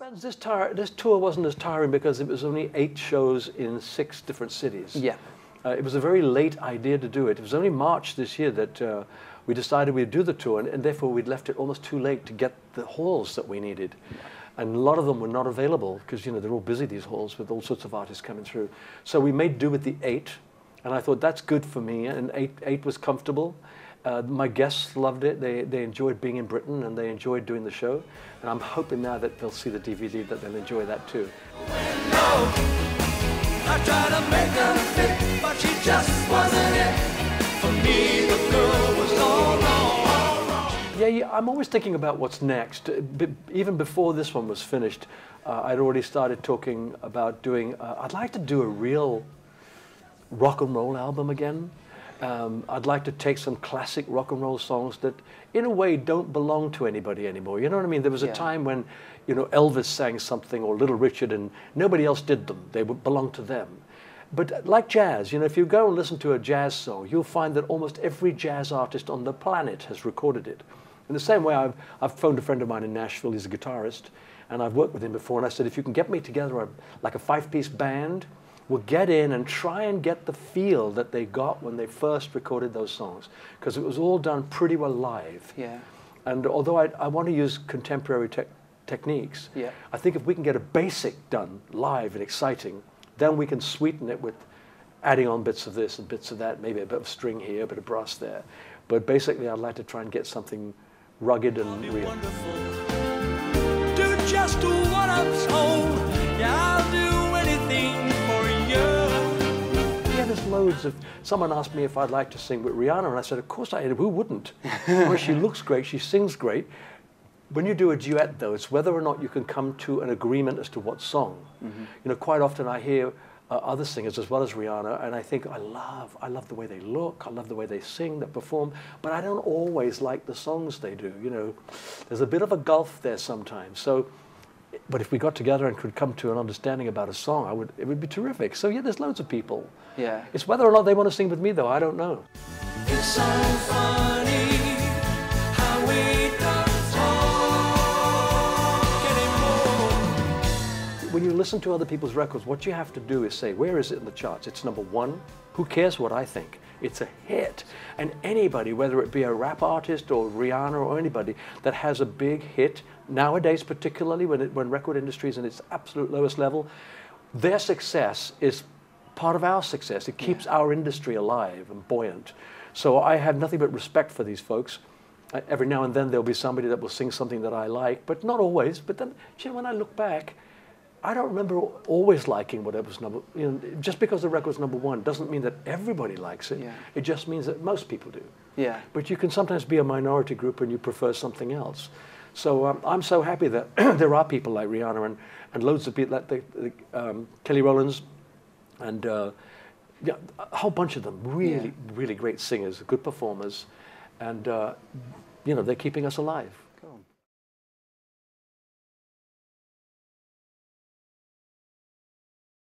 But this tour wasn't as tiring because it was only 8 shows in 6 different cities. Yeah. It was a very late idea to do it. It was only March this year that we decided we'd do the tour, and therefore we'd left it almost too late to get the halls that we needed. And a lot of them were not available because, you know, they're all busy, these halls, with all sorts of artists coming through. So we made do with the 8, and I thought that's good for me, and 8 was comfortable. My guests loved it. They enjoyed being in Britain, and they enjoyed doing the show. And I'm hoping now that they'll see the DVD that they'll enjoy that too. I tried to make her fit, but she just wasn't it. For me, the girl was all wrong. Yeah, I'm always thinking about what's next. Even before this one was finished, I'd already started talking about doing, I'd like to do a real rock and roll album again. I'd like to take some classic rock and roll songs that, in a way, don't belong to anybody anymore. You know what I mean? There was a time when, you know, Elvis sang something, or Little Richard, and nobody else did them. They would belong to them. But like jazz, you know, if you go and listen to a jazz song, you'll find that almost every jazz artist on the planet has recorded it. In the same way, I've phoned a friend of mine in Nashville. He's a guitarist, and I've worked with him before. And I said, if you can get me together like a 5-piece band, we'll get in and try and get the feel that they got when they first recorded those songs, because it was all done pretty well live. Yeah. And although I want to use contemporary techniques, yeah, I think if we can get a basic done live and exciting, then we can sweeten it with adding on bits of this and bits of that, maybe a bit of string here, a bit of brass there. But basically, I'd like to try and get something rugged and real. Wonderful. Do just what I'm told. Yeah, I'll do anything for you. Yeah, there's loads of. Someone asked me if I'd like to sing with Rihanna, and I said, of course I did. Who wouldn't? Well, she looks great. She sings great. When you do a duet, though, it's whether or not you can come to an agreement as to what song. Mm-hmm. You know, quite often I hear other singers as well as Rihanna, and I think I love the way they look, I love the way they sing, they perform, but I don't always like the songs they do. You know, there's a bit of a gulf there sometimes. So, but if we got together and could come to an understanding about a song, it would be terrific. So yeah, there's loads of people. Yeah. It's whether or not they want to sing with me, though, I don't know. It's so funny how we don't talk anymore. When you listen to other people's records, what you have to do is say, where is it in the charts? It's #1. Who cares what I think? It's a hit. And anybody, whether it be a rap artist or Rihanna or anybody that has a big hit, nowadays particularly when record industry is in its absolute lowest level, their success is part of our success. It keeps our industry alive and buoyant. So I have nothing but respect for these folks. Every now and then there'll be somebody that will sing something that I like, but not always. But then, you know, when I look back, I don't remember always liking whatever was just because the record's #1 doesn't mean that everybody likes it. Yeah. It just means that most people do. Yeah. But you can sometimes be a minority group and you prefer something else. So I'm so happy that there are people like Rihanna and loads of people like Kelly Rowlands and yeah, a whole bunch of them, really great singers, good performers, and you know, they're keeping us alive.